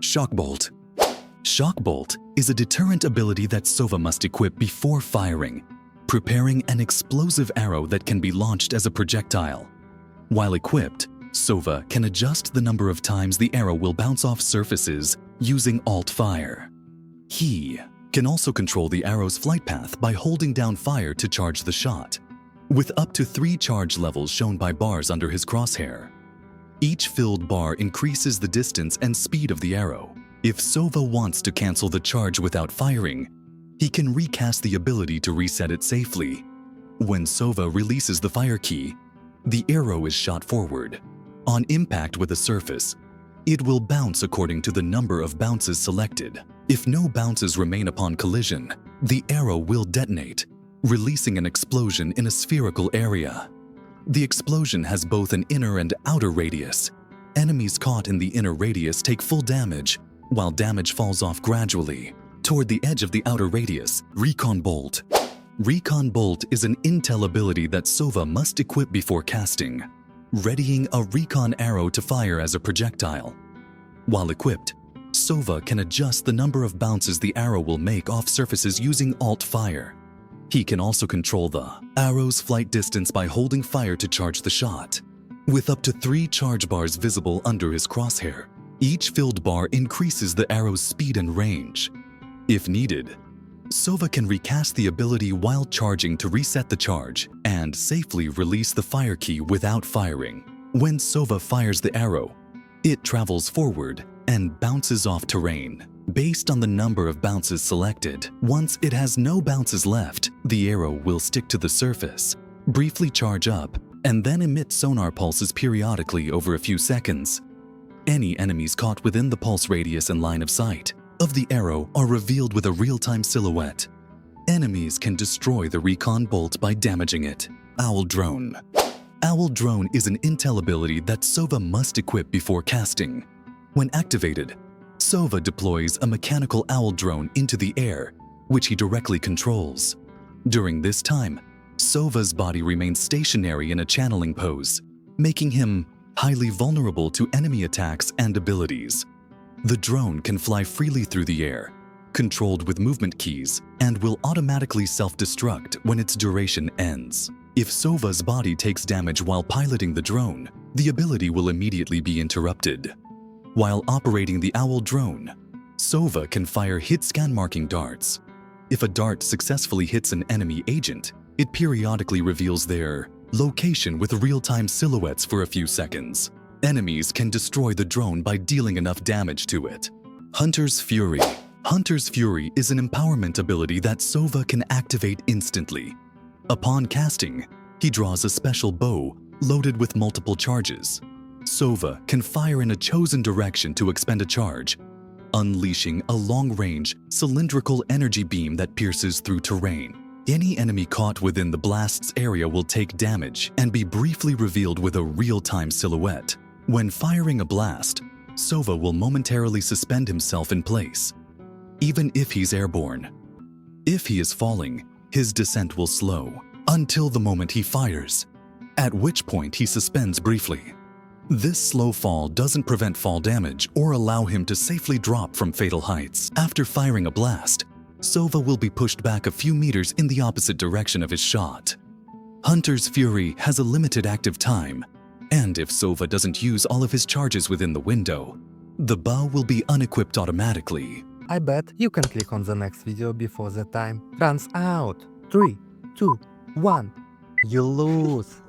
Shock Bolt. Shock Bolt is a deterrent ability that Sova must equip before firing, preparing an explosive arrow that can be launched as a projectile. While equipped, Sova can adjust the number of times the arrow will bounce off surfaces using Alt Fire. He can also control the arrow's flight path by holding down fire to charge the shot, with up to 3 charge levels shown by bars under his crosshair. Each filled bar increases the distance and speed of the arrow. If Sova wants to cancel the charge without firing, he can recast the ability to reset it safely. When Sova releases the fire key, the arrow is shot forward. On impact with a surface, it will bounce according to the number of bounces selected. If no bounces remain upon collision, the arrow will detonate, releasing an explosion in a spherical area. The explosion has both an inner and outer radius. Enemies caught in the inner radius take full damage, while damage falls off gradually. Toward the edge of the outer radius, Recon Bolt. Recon Bolt is an intel ability that Sova must equip before casting, readying a recon arrow to fire as a projectile. While equipped, Sova can adjust the number of bounces the arrow will make off surfaces using Alt Fire. He can also control the arrow's flight distance by holding fire to charge the shot. With up to 3 charge bars visible under his crosshair, each filled bar increases the arrow's speed and range. If needed, Sova can recast the ability while charging to reset the charge and safely release the fire key without firing. When Sova fires the arrow, it travels forward and bounces off terrain. Based on the number of bounces selected, once it has no bounces left, the arrow will stick to the surface, briefly charge up, and then emit sonar pulses periodically over a few seconds. Any enemies caught within the pulse radius and line of sight of the arrow are revealed with a real-time silhouette. Enemies can destroy the Recon Bolt by damaging it. Owl Drone. Owl Drone is an intel ability that Sova must equip before casting. When activated, Sova deploys a mechanical owl drone into the air, which he directly controls. During this time, Sova's body remains stationary in a channeling pose, making him highly vulnerable to enemy attacks and abilities. The drone can fly freely through the air, controlled with movement keys, and will automatically self-destruct when its duration ends. If Sova's body takes damage while piloting the drone, the ability will immediately be interrupted. While operating the owl drone, Sova can fire hit scan marking darts. If a dart successfully hits an enemy agent, it periodically reveals their location with real-time silhouettes for a few seconds. Enemies can destroy the drone by dealing enough damage to it. Hunter's Fury. Hunter's Fury is an empowerment ability that Sova can activate instantly. Upon casting, he draws a special bow loaded with multiple charges. Sova can fire in a chosen direction to expend a charge, unleashing a long-range, cylindrical energy beam that pierces through terrain. Any enemy caught within the blast's area will take damage and be briefly revealed with a real-time silhouette. When firing a blast, Sova will momentarily suspend himself in place, even if he's airborne. If he is falling, his descent will slow until the moment he fires, at which point he suspends briefly. This slow fall doesn't prevent fall damage or allow him to safely drop from fatal heights. After firing a blast, Sova will be pushed back a few meters in the opposite direction of his shot. Hunter's Fury has a limited active time, and if Sova doesn't use all of his charges within the window, the bow will be unequipped automatically. I bet you can click on the next video before the time runs out. 3, 2, 1. You lose.